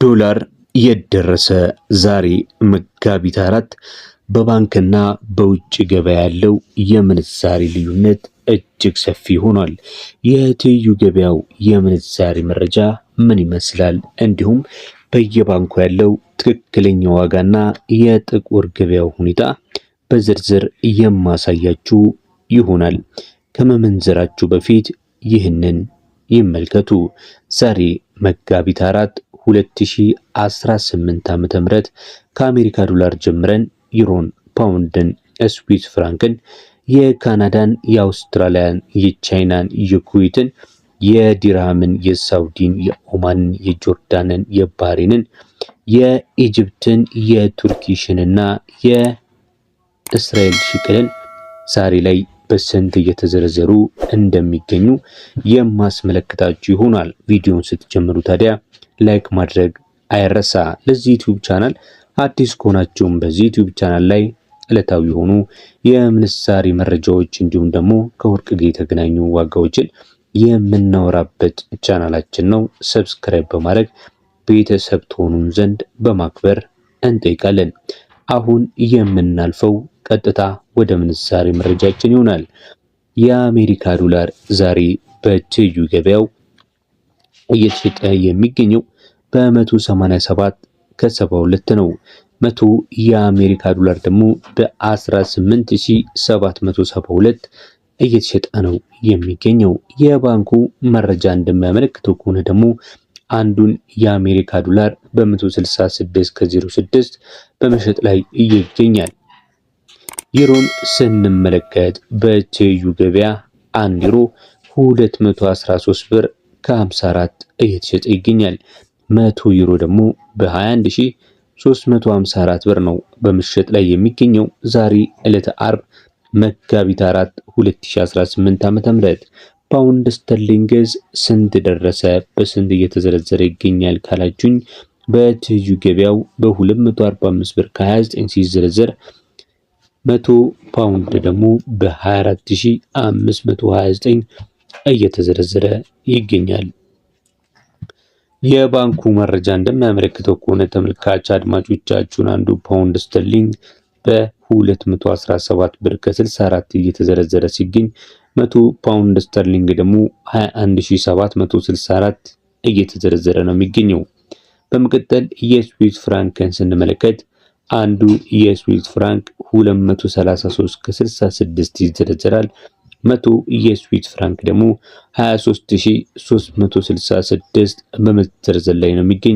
ዶላር የደረሰ ዛሬ መጋቢት 4 በባንክና በውጭ ገበያ ያለው የምንዛሬ ልዩነት እጅግ ሰፊ ሆኗል። የትይዩ ገበያው የምንዛሬ መረጃ ምን ይመስላል? እንዲሁም በየባንኩ ያለው ትክክለኛ ዋጋና የጥቁር ገበያው ሁኔታ በዝርዝር የማሳያችሁ ይሆናል። ከመመንዘራችሁ በፊት ይህንን ይመልከቱ። ዛሬ መጋቢት 4 2018 ዓ.ም ከአሜሪካ ዶላር ጀምረን ዩሮን፣ ፓውንድን፣ ስዊስ ፍራንክን፣ የካናዳን፣ የአውስትራሊያን፣ የቻይናን፣ የኩዌትን፣ የዲርሃምን፣ የሳውዲን፣ የኦማንን፣ የጆርዳንን፣ የባህሬንን፣ የኢጅፕትን፣ የቱርኪሽንና የእስራኤል ሽቅልን ዛሬ ላይ በስንት እየተዘረዘሩ እንደሚገኙ የማስመለከታችሁ ይሆናል። ቪዲዮውን ስትጀምሩ ታዲያ ላይክ ማድረግ አይረሳ። ለዚህ ዩቲዩብ ቻናል አዲስ ከሆናችሁም በዚህ ዩቲዩብ ቻናል ላይ ዕለታዊ የሆኑ የምንዛሬ መረጃዎች እንዲሁም ደግሞ ከወርቅ ጋር የተገናኙ ዋጋዎችን የምናወራበት ቻናላችን ነው። ሰብስክራይብ በማድረግ ቤተሰብ ትሆኑን ዘንድ በማክበር እንጠይቃለን። አሁን የምናልፈው ቀጥታ ወደ ምንዛሬ መረጃችን ይሆናል። የአሜሪካ ዶላር ዛሬ በትይዩ ገበያው እየተሸጠ የሚገኘው በ187 ከ72 ነው። 100 የአሜሪካ ዶላር ደግሞ በ18772 እየተሸጠ ነው የሚገኘው። የባንኩ መረጃ እንደሚያመለክተው ከሆነ ደግሞ አንዱን የአሜሪካ ዶላር በ166 ከ06 በመሸጥ ላይ ይገኛል። ዩሮን ስንመለከት በትይዩ ገበያ 1 ዩሮ 213 ብር ከ54 እየተሸጠ ይገኛል። 100 ዩሮ ደግሞ በ21354 ብር ነው በመሸጥ ላይ የሚገኘው። ዛሬ ዕለተ አርብ መጋቢት 4 2018 ዓ.ም ፓውንድ ስተርሊንግስ ስንት ደረሰ? በስንት እየተዘረዘረ ይገኛል ካላችሁኝ በትይዩ ገበያው በ245 ብር ከ29 ሲዘረዘር 100 ፓውንድ ደግሞ በ24529 እየተዘረዘረ ይገኛል። የባንኩ መረጃ እንደሚያመለክተው ከሆነ ተመልካች አድማጮቻችሁን አንዱ ፓውንድ ስተርሊንግ በ217 ብር ከ64 እየተዘረዘረ ሲገኝ 100 ፓውንድ ስተርሊንግ ደግሞ 21764 እየተዘረዘረ ነው የሚገኘው። በመቀጠል የስዊስ ፍራንክን ስንመለከት አንዱ የስዊስ ፍራንክ 233 ከ66 ይዘረዘራል። 100 የስዊስ ፍራንክ ደግሞ 23366 በመዘርዘር ላይ ነው የሚገኘው።